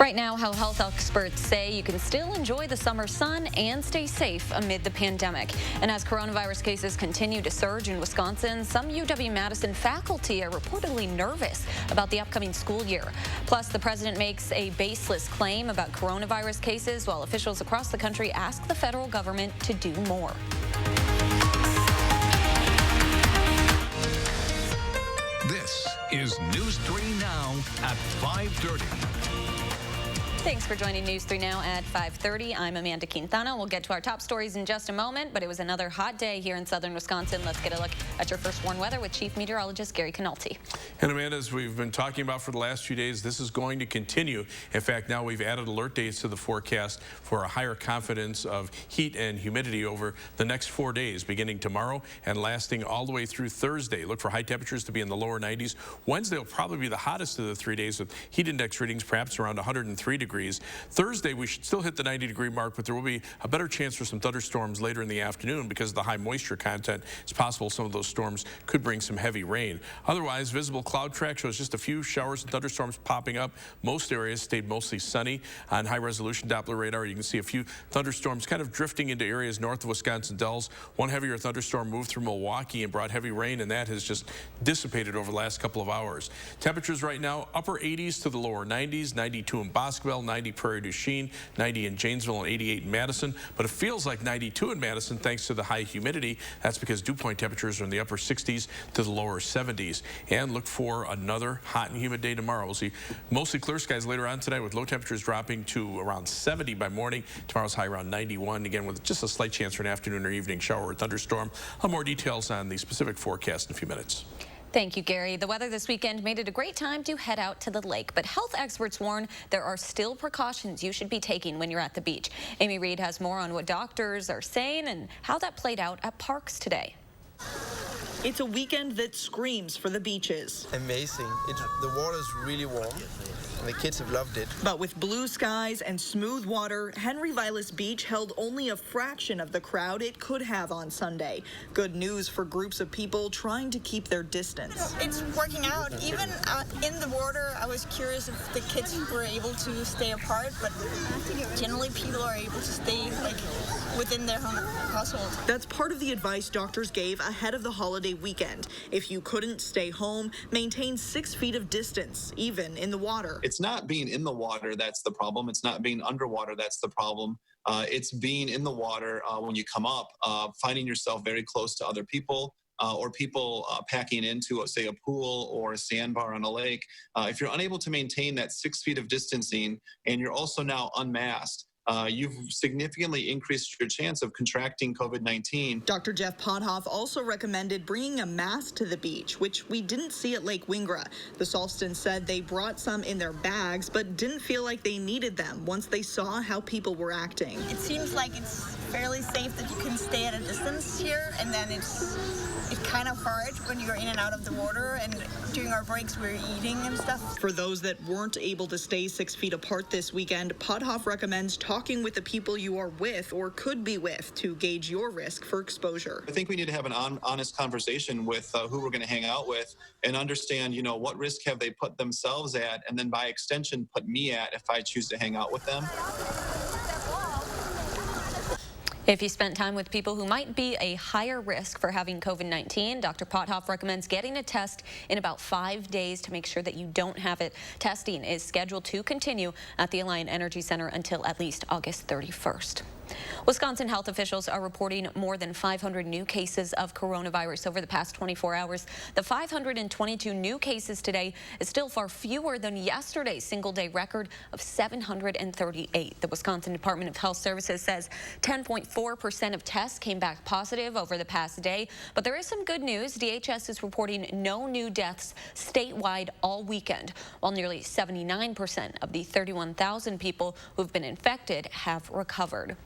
Right now, how health experts say you can still enjoy the summer sun and stay safe amid the pandemic. And as coronavirus cases continue to surge in Wisconsin, some UW-Madison faculty are reportedly nervous about the upcoming school year. Plus, the president makes a baseless claim about coronavirus cases while officials across the country ask the federal government to do more. This is News 3 Now at 5:30. Thanks for joining News 3 Now at 5:30. I'm Amanda Quintana. We'll get to our top stories in just a moment, but it was another hot day here in southern Wisconsin. Let's get a look at your first warned weather with Chief Meteorologist Gary Canulty. And Amanda, as we've been talking about for the last few days, this is going to continue. In fact, now we've added alert days to the forecast for a higher confidence of heat and humidity over the next 4 days, beginning tomorrow and lasting all the way through Thursday. Look for high temperatures to be in the lower 90s. Wednesday will probably be the hottest of the 3 days with heat index readings perhaps around 103 degrees. Thursday, we should still hit the 90-degree mark, but there will be a better chance for some thunderstorms later in the afternoon because of the high moisture content. It's possible some of those storms could bring some heavy rain. Otherwise, visible cloud track shows just a few showers and thunderstorms popping up. Most areas stayed mostly sunny. On high-resolution Doppler radar, you can see a few thunderstorms kind of drifting into areas north of Wisconsin Dells. One heavier thunderstorm moved through Milwaukee and brought heavy rain, and that has just dissipated over the last couple of hours. Temperatures right now, upper 80s to the lower 90s, 92 in Bosqueville, 90 Prairie du Chien, 90 in Janesville, and 88 in Madison. But it feels like 92 in Madison thanks to the high humidity. That's because dew point temperatures are in the upper 60s to the lower 70s. And look for another hot and humid day tomorrow. We'll see mostly clear skies later on tonight with low temperatures dropping to around 70 by morning. Tomorrow's high around 91, again with just a slight chance for an afternoon or evening shower or thunderstorm. I'll have more details on the specific forecast in a few minutes. Thank you, Gary. The weather this weekend made it a great time to head out to the lake, but health experts warn there are still precautions you should be taking when you're at the beach. Amy Reed has more on what doctors are saying and how that played out at parks today. It's a weekend that screams for the beaches. Amazing. The water is really warm. And the kids have loved it. But with blue skies and smooth water, Henry Vilas Beach held only a fraction of the crowd it could have on Sunday. Good news for groups of people trying to keep their distance. It's working out. Even in the water, I was curious if the kids were able to stay apart, but generally people are able to stay within their household. That's part of the advice doctors gave ahead of the holiday weekend. If you couldn't stay home, maintain 6 feet of distance, even in the water. It's not being in the water that's the problem. It's not being underwater that's the problem. It's being in the water when you come up, finding yourself very close to other people or people packing into, say, a pool or a sandbar on a lake. If you're unable to maintain that 6 feet of distancing and you're also now unmasked, you've significantly increased your chance of contracting COVID-19. Dr. Jeff Pothoff also recommended bringing a mask to the beach, which we didn't see at Lake Wingra. The Salstons said they brought some in their bags, but didn't feel like they needed them once they saw how people were acting. It seems like it's fairly safe that you can stay at a distance here, and then it's kind of hard when you're in and out of the water, and during our breaks we're eating and stuff. For those that weren't able to stay 6 feet apart this weekend, Pothoff recommends talking with the people you are with or could be with to gauge your risk for exposure. I think we need to have an honest conversation with who we're going to hang out with and understand, what risk have they put themselves at, and then by extension put me at if I choose to hang out with them. If you spent time with people who might be a higher risk for having COVID-19, Dr. Pothoff recommends getting a test in about 5 days to make sure that you don't have it. Testing is scheduled to continue at the Alliant Energy Center until at least August 31st. Wisconsin health officials are reporting more than 500 new cases of coronavirus over the past 24 hours. The 522 new cases today is still far fewer than yesterday's single-day record of 738. The Wisconsin Department of Health Services says 10.4% of tests came back positive over the past day. But there is some good news. DHS is reporting no new deaths statewide all weekend, while nearly 79% of the 31,000 people who've been infected have recovered.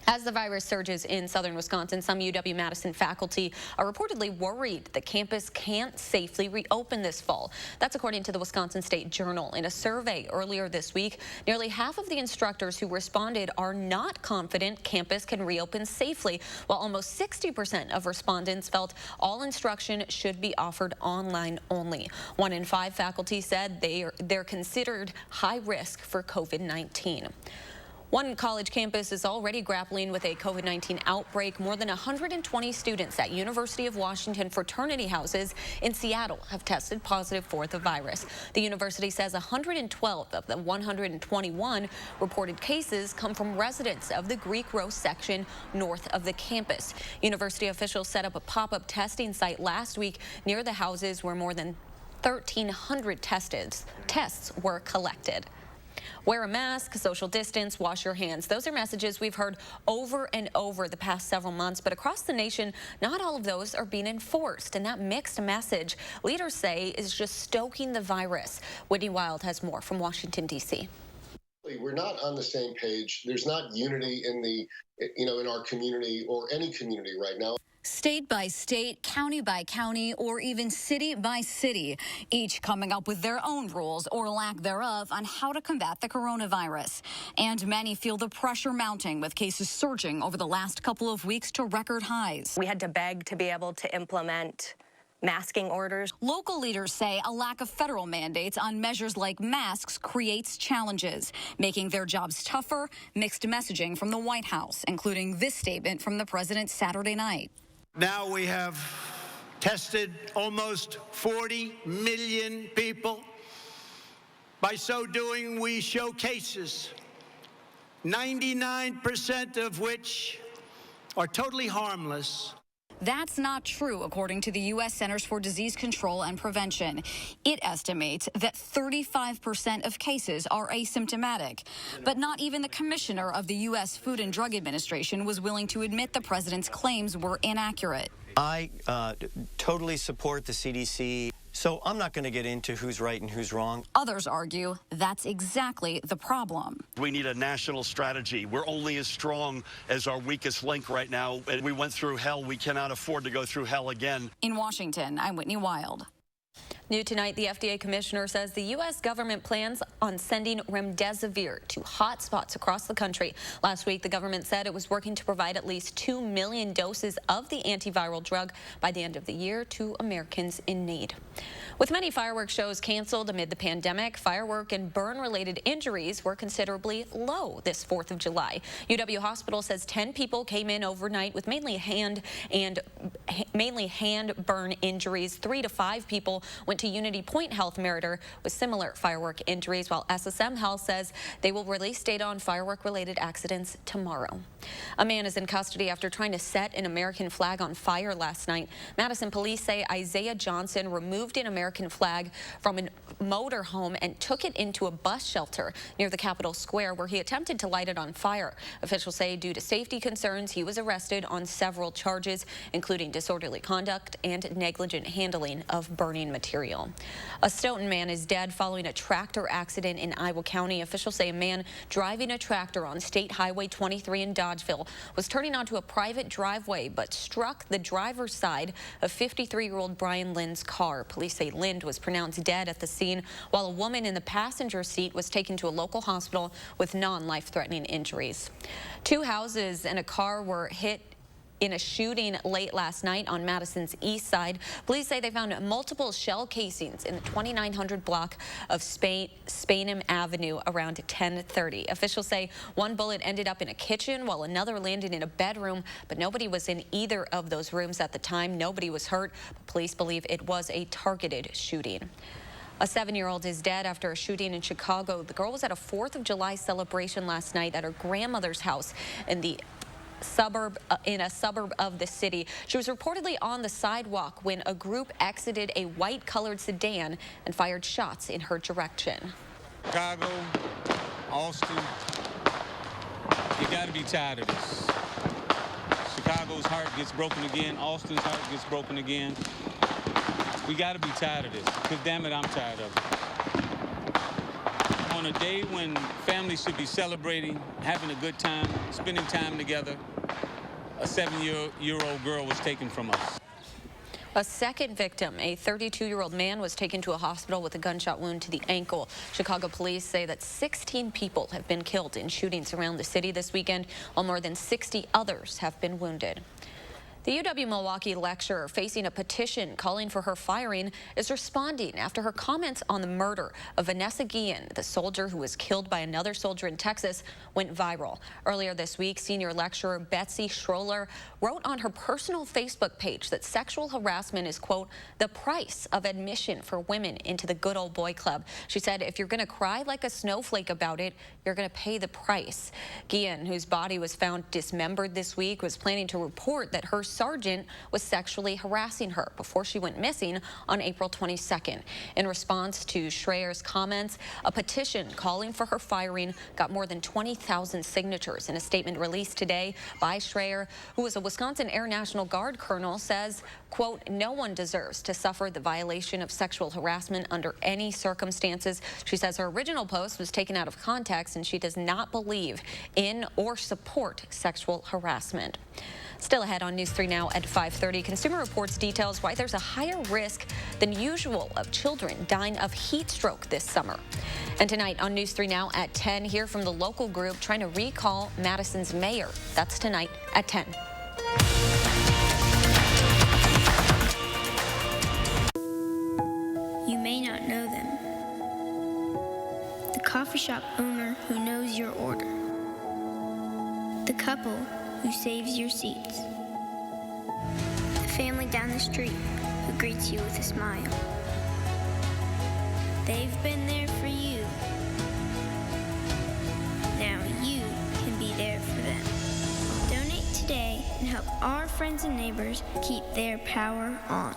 As the virus surges in southern Wisconsin, some UW-Madison faculty are reportedly worried the campus can't safely reopen this fall. That's according to the Wisconsin State Journal. In a survey earlier this week, nearly half of the instructors who responded are not confident campus can reopen safely, while almost 60% of respondents felt all instruction should be offered online only. 1 in 5 faculty said they're considered high risk for COVID-19. One college campus is already grappling with a COVID-19 outbreak. More than 120 students at University of Washington fraternity houses in Seattle have tested positive for the virus. The university says 112 of the 121 reported cases come from residents of the Greek Row section north of the campus. University officials set up a pop-up testing site last week near the houses where more than 1,300 tests were collected. Wear a mask, social distance, wash your hands. Those are messages we've heard over and over the past several months, but across the nation, not all of those are being enforced. And that mixed message, leaders say, is just stoking the virus. Whitney Wild has more from Washington, D.C. We're not on the same page. There's not unity in our community or any community right now. State by state, county by county, or even city by city, each coming up with their own rules or lack thereof on how to combat the coronavirus. And many feel the pressure mounting, with cases surging over the last couple of weeks to record highs. We had to beg to be able to implement masking orders. Local leaders say a lack of federal mandates on measures like masks creates challenges, making their jobs tougher. Mixed messaging from the White House, including this statement from the president Saturday night. Now we have tested almost 40 million people. By so doing, we show cases, 99% of which are totally harmless. That's not true, according to the U.S. Centers for Disease Control and Prevention. It estimates that 35% of cases are asymptomatic. But not even the commissioner of the U.S. Food and Drug Administration was willing to admit the president's claims were inaccurate. I totally support the CDC. So I'm not going to get into who's right and who's wrong. Others argue that's exactly the problem. We need a national strategy. We're only as strong as our weakest link right now. And we went through hell. We cannot afford to go through hell again. In Washington, I'm Whitney Wild. New tonight, the FDA commissioner says the U.S. government plans on sending remdesivir to hot spots across the country. Last week, the government said it was working to provide at least 2 million doses of the antiviral drug by the end of the year to Americans in need. With many fireworks shows canceled amid the pandemic, firework and burn-related injuries were considerably low this 4th of July. UW Hospital says 10 people came in overnight with mainly hand burn injuries. 3 to 5 people went to Unity Point Health Meriter with similar firework injuries, while SSM Health says they will release data on firework-related accidents tomorrow. A man is in custody after trying to set an American flag on fire last night. Madison police say Isaiah Johnson removed an American flag from a motorhome and took it into a bus shelter near the Capitol Square, where he attempted to light it on fire. Officials say due to safety concerns, he was arrested on several charges, including disorderly conduct and negligent handling of burning material. A Stoughton man is dead following a tractor accident in Iowa County. Officials say a man driving a tractor on State Highway 23 in Dodgeville was turning onto a private driveway but struck the driver's side of 53-year-old Brian Lynn's car. Police say Lynn was pronounced dead at the scene, while a woman in the passenger seat was taken to a local hospital with non-life-threatening injuries. 2 houses and a car were hit in a shooting late last night on Madison's east side. Police say they found multiple shell casings in the 2900 block of Spainham Avenue around 10:30. Officials say one bullet ended up in a kitchen while another landed in a bedroom, but nobody was in either of those rooms at the time. Nobody was hurt, but police believe it was a targeted shooting. A 7-year-old is dead after a shooting in Chicago. The girl was at a 4th of July celebration last night at her grandmother's house in a suburb of the city. She was reportedly on the sidewalk when a group exited a white-colored sedan and fired shots in her direction. Chicago, Austin, you got to be tired of this. Chicago's heart gets broken again. Austin's heart gets broken again. We got to be tired of this, because damn it, I'm tired of it. I want on a day when families should be celebrating, having a good time, spending time together, a 7-year-old girl was taken from us. A second victim, a 32-year-old man, was taken to a hospital with a gunshot wound to the ankle. Chicago police say that 16 people have been killed in shootings around the city this weekend, while more than 60 others have been wounded. The UW-Milwaukee lecturer facing a petition calling for her firing is responding after her comments on the murder of Vanessa Guillen, the soldier who was killed by another soldier in Texas, went viral. Earlier this week, senior lecturer Betsy Schroller wrote on her personal Facebook page that sexual harassment is, quote, the price of admission for women into the good old boy club. She said, if you're going to cry like a snowflake about it, you're going to pay the price. Guillen, whose body was found dismembered this week, was planning to report that her sergeant was sexually harassing her before she went missing on April 22nd. In response to Schreyer's comments, a petition calling for her firing got more than 20,000 signatures. In a statement released today by Schreyer, who was a Wisconsin Air National Guard colonel, says, quote, no one deserves to suffer the violation of sexual harassment under any circumstances. She says her original post was taken out of context and she does not believe in or support sexual harassment. Still ahead on News 3 Now at 5:30, Consumer Reports details why there's a higher risk than usual of children dying of heat stroke this summer. And tonight on News 3 Now at 10, hear from the local group trying to recall Madison's mayor. That's tonight at 10. You may not know them. The coffee shop owner who knows your order. The couple who saves your seats. The family down the street who greets you with a smile. They've been there for you. Now you can be there for them. Donate today and help our friends and neighbors keep their power on.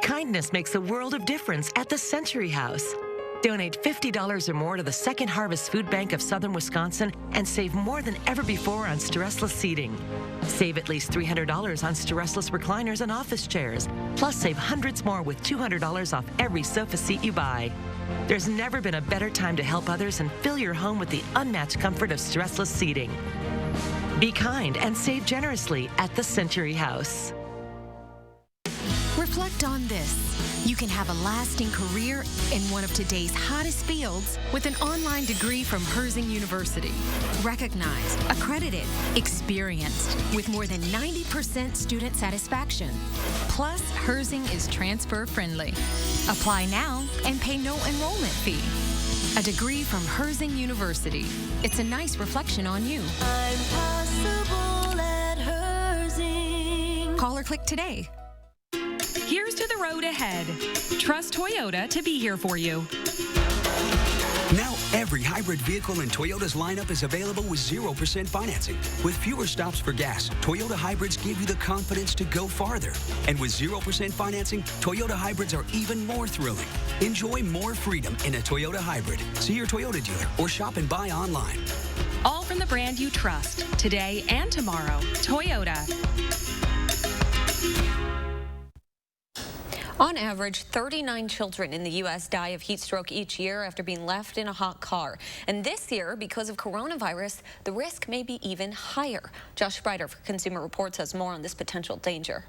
Kindness makes a world of difference at the Century House. Donate $50 or more to the Second Harvest Food Bank of Southern Wisconsin and save more than ever before on stressless seating. Save at least $300 on stressless recliners and office chairs. Plus, save hundreds more with $200 off every sofa seat you buy. There's never been a better time to help others and fill your home with the unmatched comfort of stressless seating. Be kind and save generously at the Century House. Reflect on this. You can have a lasting career in one of today's hottest fields with an online degree from Herzing University. Recognized, accredited, experienced, with more than 90% student satisfaction. Plus, Herzing is transfer friendly. Apply now and pay no enrollment fee. A degree from Herzing University. It's a nice reflection on you. I'm possible at Herzing. Call or click today. Here's to the road ahead. Trust Toyota to be here for you. Now, every hybrid vehicle in Toyota's lineup is available with 0% financing. With fewer stops for gas, Toyota hybrids give you the confidence to go farther. And with 0% financing, Toyota hybrids are even more thrilling. Enjoy more freedom in a Toyota hybrid. See your Toyota dealer or shop and buy online. All from the brand you trust, today and tomorrow. Toyota. On average, 39 children in the U.S. die of heat stroke each year after being left in a hot car. And this year, because of coronavirus, the risk may be even higher. Josh Spreiter for Consumer Reports has more on this potential danger.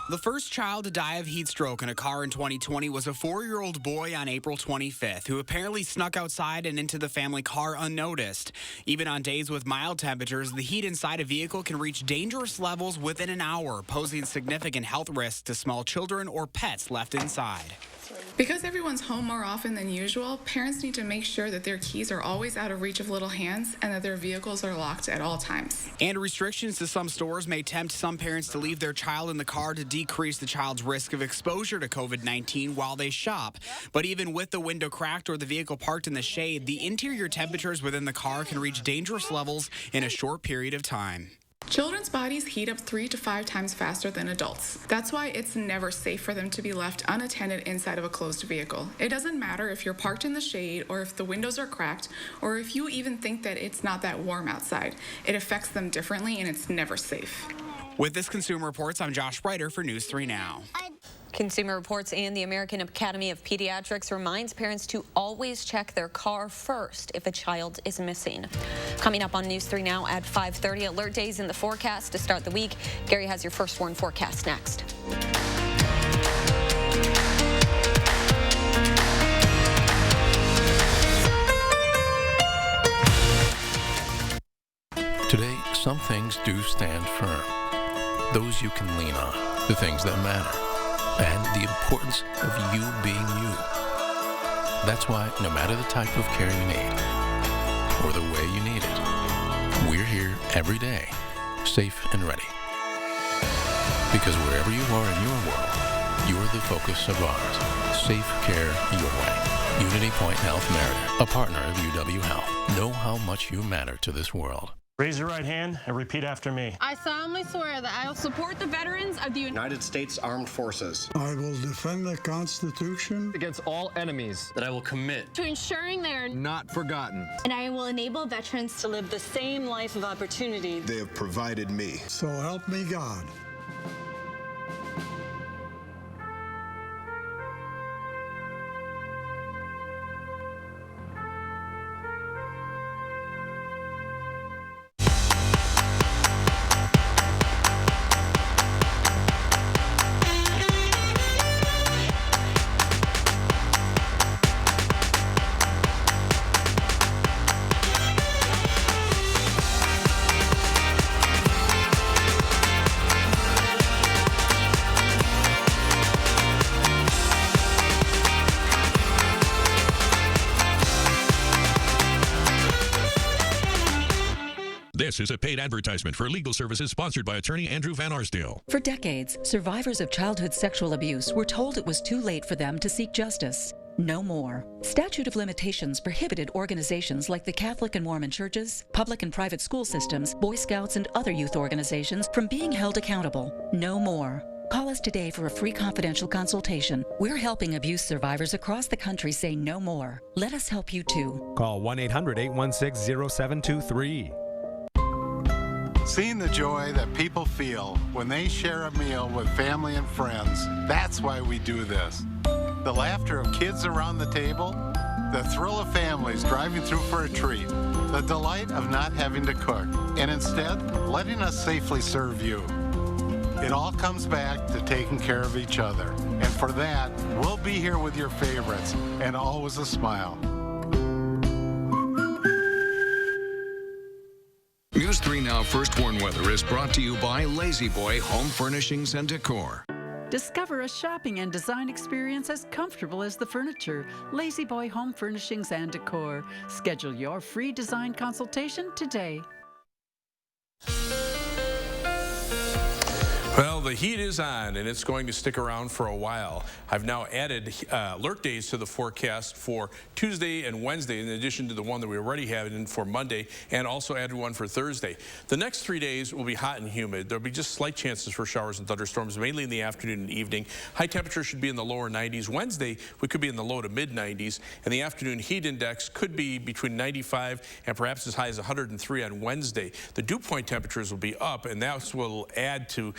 The first child to die of heat stroke in a car in 2020 was a 4-year-old boy on April 25th, who apparently snuck outside and into the family car unnoticed. Even on days with mild temperatures, the heat inside a vehicle can reach dangerous levels within an hour, posing significant health risks to small children or pets left inside. Because everyone's home more often than usual, parents need to make sure that their keys are always out of reach of little hands and that their vehicles are locked at all times. And restrictions to some stores may tempt some parents to leave their child in the car to decrease the child's risk of exposure to COVID-19 while they shop. But even with the window cracked or the vehicle parked in the shade, the interior temperatures within the car can reach dangerous levels in a short period of time. Children's bodies heat up 3 to 5 times faster than adults. That's why it's never safe for them to be left unattended inside of a closed vehicle. It doesn't matter if you're parked in the shade or if the windows are cracked or if you even think that it's not that warm outside. It affects them differently and it's never safe. With this Consumer Reports, I'm Josh Spreiter for News 3 Now. Consumer Reports and the American Academy of Pediatrics reminds parents to always check their car first if a child is missing. Coming up on News 3 Now at 5:30, alert days in the forecast to start the week. Gary has your first warn forecast next. Today, some things do stand firm. Those you can lean on, the things that matter, and the importance of you being you. That's why, no matter the type of care you need, or the way you need it, we're here every day, safe and ready. Because wherever you are in your world, you're the focus of ours. Safe care your way. Unity Point Health Meriden, a partner of UW Health. Know how much you matter to this world. Raise your right hand and repeat after me. I solemnly swear that I will support the veterans of the United States Armed Forces. I will defend the Constitution against all enemies. That I will commit to ensuring they are not forgotten. And I will enable veterans to live the same life of opportunity they have provided me. So help me God. This is a paid advertisement for legal services sponsored by attorney Andrew Van Arsdale. For decades, survivors of childhood sexual abuse were told it was too late for them to seek justice. No more. Statute of limitations prohibited organizations like the Catholic and Mormon churches, public and private school systems, Boy Scouts, and other youth organizations from being held accountable. No more. Call us today for a free confidential consultation. We're helping abuse survivors across the country say no more. Let us help you too. Call 1-800-816-0723. Seeing the joy that people feel when they share a meal with family and friends, that's why we do this. The laughter of kids around the table, the thrill of families driving through for a treat, the delight of not having to cook, and instead letting us safely serve you. It all comes back to taking care of each other. And for that, we'll be here with your favorites and always a smile. News 3 Now First Warn Weather is brought to you by Lazy Boy Home Furnishings and Decor. Discover a shopping and design experience as comfortable as the furniture. Lazy Boy Home Furnishings and Decor. Schedule your free design consultation today. Well, the heat is on, and it's going to stick around for a while. I've now added alert days to the forecast for Tuesday and Wednesday, in addition to the one that we already have in for Monday, and also added one for Thursday. The next 3 days will be hot and humid. There'll be just slight chances for showers and thunderstorms, mainly in the afternoon and evening. High temperature should be in the lower 90s. Wednesday, we could be in the low to mid 90s, and the afternoon heat index could be between 95 and perhaps as high as 103 on Wednesday. The dew point temperatures will be up, and that's what will add to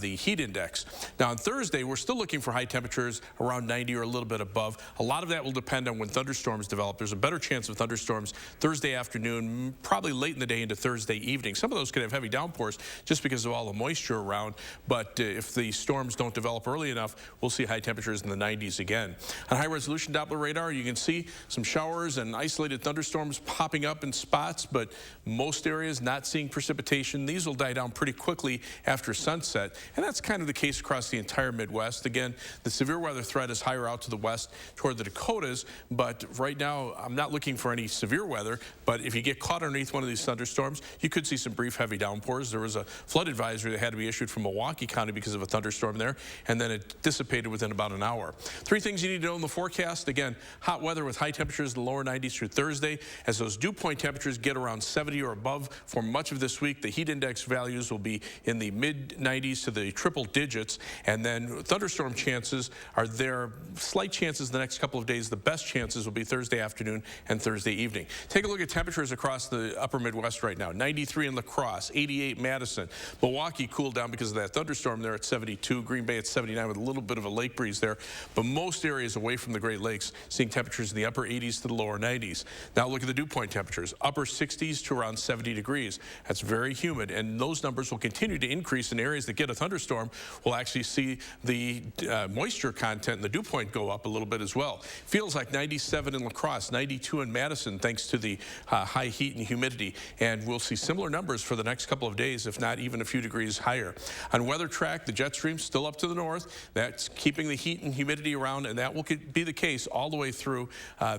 the heat index. Now on Thursday, we're still looking for high temperatures around 90 or a little bit above. A lot of that will depend on when thunderstorms develop. There's a better chance of thunderstorms Thursday afternoon, probably late in the day into Thursday evening. Some of those could have heavy downpours just because of all the moisture around, but if the storms don't develop early enough, we'll see high temperatures in the 90s again. On high-resolution Doppler radar, you can see some showers and isolated thunderstorms popping up in spots, but most areas not seeing precipitation. These will die down pretty quickly after sunset, and that's kind of the case across the entire Midwest. Again, the severe weather threat is higher out to the west toward the Dakotas, but right now I'm not looking for any severe weather, but if you get caught underneath one of these thunderstorms, you could see some brief heavy downpours. There was a flood advisory that had to be issued from Milwaukee County because of a thunderstorm there, and then it dissipated within about an hour. 3 things you need to know in the forecast. Again, hot weather with high temperatures in the lower 90s through Thursday. As those dew point temperatures get around 70 or above for much of this week, the heat index values will be in the mid 90s to the triple digits. And then thunderstorm chances are there, slight chances the next couple of days. The best chances will be Thursday afternoon and Thursday evening. Take a look at temperatures across the upper Midwest right now. 93 in La Crosse, 88 Madison. Milwaukee cooled down because of that thunderstorm there at 72. Green Bay at 79 with a little bit of a lake breeze there. But most areas away from the Great Lakes seeing temperatures in the upper 80s to the lower 90s. Now look at the dew point temperatures. Upper 60s to around 70 degrees. That's very humid, and those numbers will continue to increase in areas that get a thunderstorm. We'll actually see the moisture content and the dew point go up a little bit as well. Feels like 97 in La Crosse, 92 in Madison thanks to the high heat and humidity, and we'll see similar numbers for the next couple of days, if not even a few degrees higher. On weather track, the jet stream's still up to the north. That's keeping the heat and humidity around, and that will be the case all the way through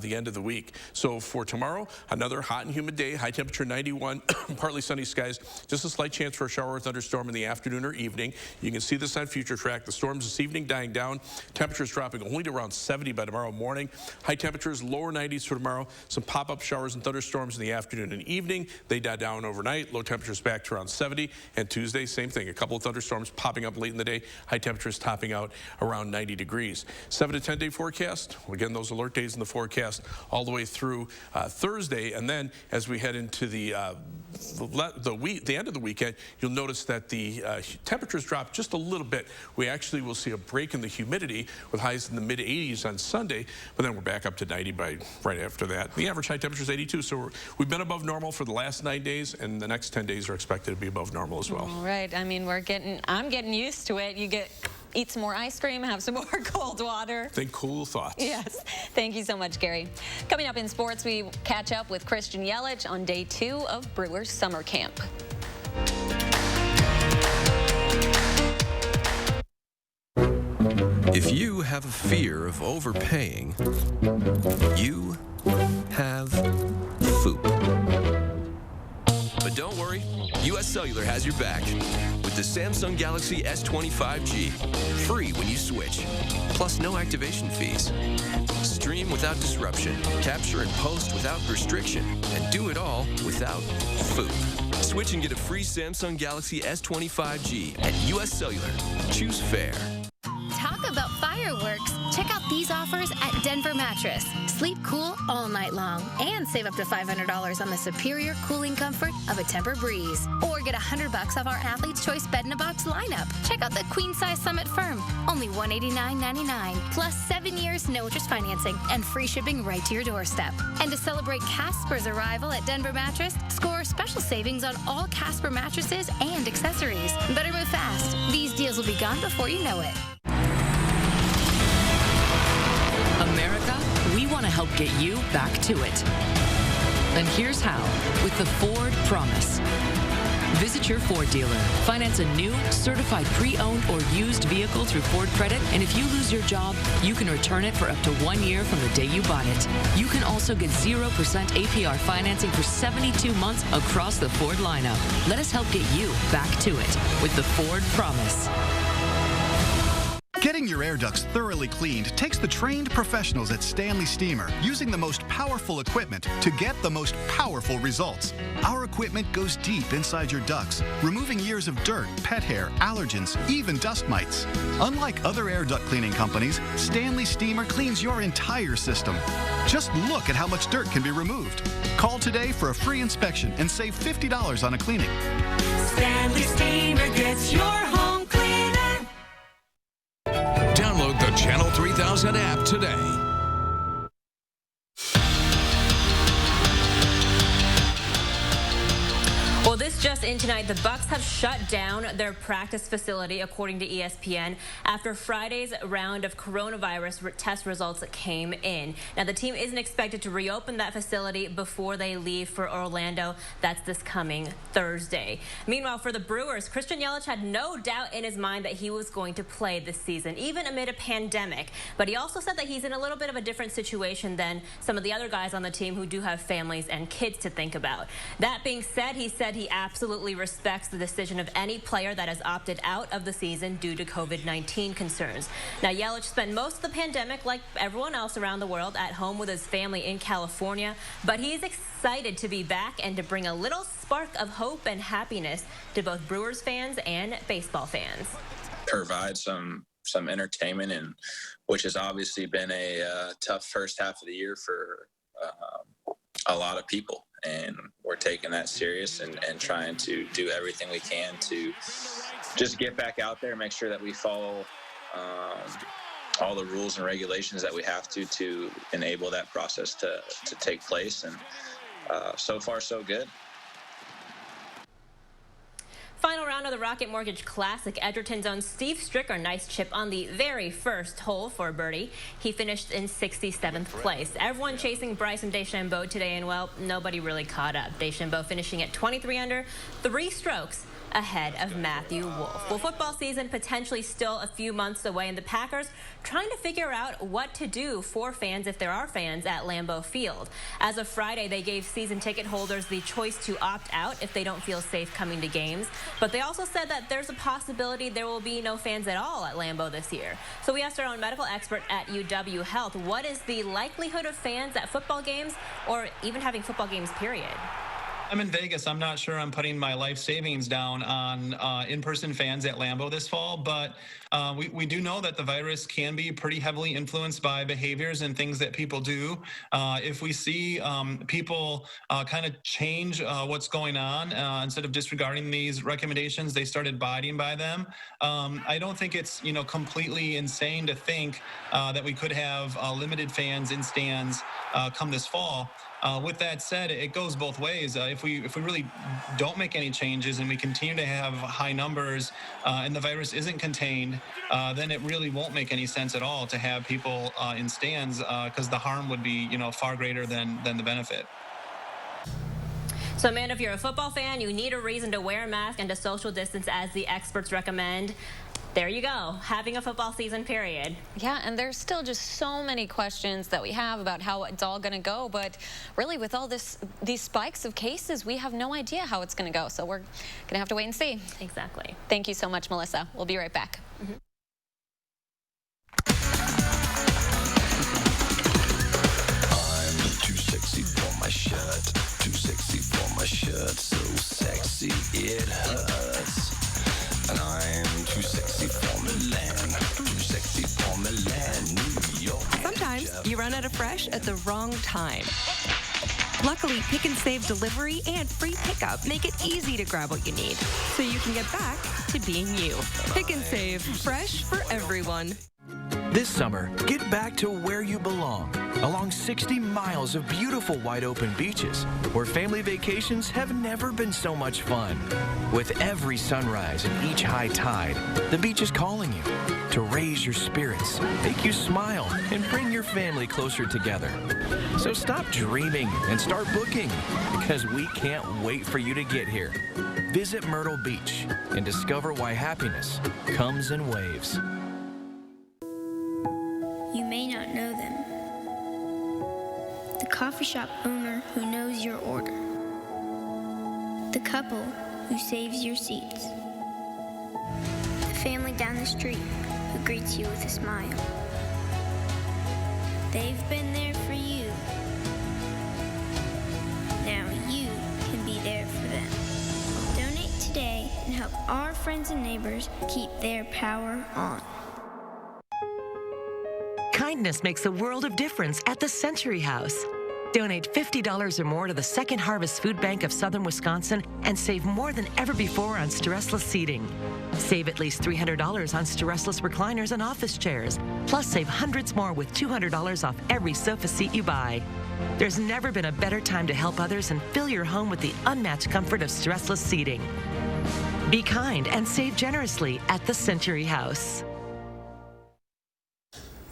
the end of the week. So for tomorrow, another hot and humid day, high temperature 91, partly sunny skies, just a slight chance for a shower or thunderstorm in the afternoon or evening. You can see this on Future Track. The storms this evening dying down, temperatures dropping only to around 70 by tomorrow morning. High temperatures, lower 90s for tomorrow. Some pop-up showers and thunderstorms in the afternoon and evening. They die down overnight. Low temperatures back to around 70. And Tuesday, same thing. A couple of thunderstorms popping up late in the day. High temperatures topping out around 90 degrees. 7 to 10 day forecast. Again, those alert days in the forecast all the way through Thursday. And then as we head into the end of the weekend, you'll notice that the temperatures drop just a little bit. We actually will see a break in the humidity with highs in the mid 80s on Sunday, but then we're back up to 90 by right after that. The average high temperature is 82, so we've been above normal for the last 9 days, and the next 10 days are expected to be above normal as well. All right. I mean, I'm getting used to it. Eat some more ice cream, have some more cold water. Think cool thoughts. Yes. Thank you so much, Gary. Coming up in sports, we catch up with Christian Yelich on day 2 of Brewers summer camp. If you have a fear of overpaying, you have FOOP. But don't worry, US Cellular has your back with the Samsung Galaxy S25G. Free when you switch, plus no activation fees. Stream without disruption, capture and post without restriction, and do it all without FOOP. Switch and get a free Samsung Galaxy S25G at US Cellular. Choose fair. Talk about fireworks. Check out these offers at Denver Mattress. Sleep cool all night long and save up to $500 on the superior cooling comfort of a Tempur-Breeze. Or get $100 off our Athlete's Choice Bed in a Box lineup. Check out the Queen Size Summit Firm. Only $189.99. Plus 7 years no interest financing and free shipping right to your doorstep. And to celebrate Casper's arrival at Denver Mattress, score special savings on all Casper mattresses and accessories. Better move fast. These deals will be gone before you know it. America, we want to help get you back to it. And here's how, with the Ford Promise. Visit your Ford dealer, finance a new, certified pre-owned or used vehicle through Ford Credit, and if you lose your job, you can return it for up to 1 year from the day you bought it. You can also get 0% APR financing for 72 months across the Ford lineup. Let us help get you back to it with the Ford Promise. Getting your air ducts thoroughly cleaned takes the trained professionals at Stanley Steamer using the most powerful equipment to get the most powerful results. Our equipment goes deep inside your ducts, removing years of dirt, pet hair, allergens, even dust mites. Unlike other air duct cleaning companies, Stanley Steamer cleans your entire system. Just look at how much dirt can be removed. Call today for a free inspection and save $50 on a cleaning. Stanley Steamer gets your home cleaner. Download the Channel 3000 app today. Well, this just in tonight, the Bucks have shut down their practice facility, according to ESPN, after Friday's round of coronavirus test results came in. Now, the team isn't expected to reopen that facility before they leave for Orlando. That's this coming Thursday. Meanwhile, for the Brewers, Christian Yelich had no doubt in his mind that he was going to play this season, even amid a pandemic. But he also said that he's in a little bit of a different situation than some of the other guys on the team who do have families and kids to think about. That being said, he said he absolutely respects the decision of any player that has opted out of the season due to COVID-19 concerns. Now, Yelich spent most of the pandemic, like everyone else around the world, at home with his family in California, but he's excited to be back and to bring a little spark of hope and happiness to both Brewers fans and baseball fans. provide some entertainment, and which has obviously been a tough first half of the year for a lot of people. And we're taking that serious and trying to do everything we can to just get back out there, make sure that we follow all the rules and regulations that we have to enable that process to take place. And so far, so good. Final round of the Rocket Mortgage Classic. Edgerton's own Steve Stricker, nice chip on the very first hole for birdie. He finished in 67th place. Everyone chasing Bryson DeChambeau today, and well, nobody really caught up. DeChambeau finishing at 23 under, 3 strokes ahead of Matthew Wolff. Well, football season potentially still a few months away, and the Packers trying to figure out what to do for fans, if there are fans, at Lambeau Field. As of Friday, they gave season ticket holders the choice to opt out if they don't feel safe coming to games. But they also said that there's a possibility there will be no fans at all at Lambeau this year. So we asked our own medical expert at UW Health, what is the likelihood of fans at football games, or even having football games, period? I'm in Vegas. I'm not sure I'm putting my life savings down on in-person fans at Lambeau this fall, but we do know that the virus can be pretty heavily influenced by behaviors and things that people do. If we see people kind of change what's going on, instead of disregarding these recommendations, they started abiding by them. I don't think it's completely insane to think that we could have limited fans in stands come this fall. With that said, it goes both ways. If we really don't make any changes and we continue to have high numbers and the virus isn't contained, then it really won't make any sense at all to have people in stands, because the harm would be far greater than the benefit. So, Amanda, if you're a football fan, you need a reason to wear a mask and to social distance as the experts recommend. There you go, having a football season, period. Yeah, and there's still just so many questions that we have about how it's all going to go. But really, with all these spikes of cases, we have no idea how it's going to go. So we're going to have to wait and see. Exactly. Thank you so much, Melissa. We'll be right back. I'm too sexy for my shirt. Too sexy for my shirt. So sexy it hurts. And I'm too sexy for Milan. Too sexy for Milan, New York. Sometimes you run out of fresh at the wrong time. Luckily, Pick and Save delivery and free pickup make it easy to grab what you need, so you can get back to being you. Pick and Save, fresh for everyone. This summer, get back to where you belong, along 60 miles of beautiful wide-open beaches, where family vacations have never been so much fun. With every sunrise and each high tide, the beach is calling you to raise your spirits, make you smile, and bring your family closer together. So stop dreaming and start booking, because we can't wait for you to get here. Visit Myrtle Beach and discover why happiness comes in waves. You may not know them. The coffee shop owner who knows your order. The couple who saves your seats. The family down the street who greets you with a smile. They've been there for you. Now you can be there for them. Donate today and help our friends and neighbors keep their power on. Kindness makes a world of difference at the Century House. Donate $50 or more to the Second Harvest Food Bank of Southern Wisconsin and save more than ever before on stressless seating. Save at least $300 on stressless recliners and office chairs. Plus, save hundreds more with $200 off every sofa seat you buy. There's never been a better time to help others and fill your home with the unmatched comfort of stressless seating. Be kind and save generously at the Century House.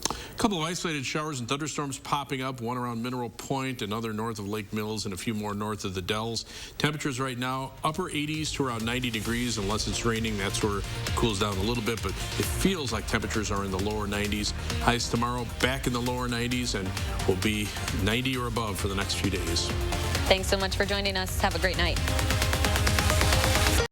A couple of isolated showers and thunderstorms popping up, one around Mineral Point, another north of Lake Mills, and a few more north of the Dells. Temperatures right now, upper 80s to around 90 degrees. Unless it's raining, that's where it cools down a little bit, but it feels like temperatures are in the lower 90s. Highs tomorrow, back in the lower 90s, and will be 90 or above for the next few days. Thanks so much for joining us. Have a great night.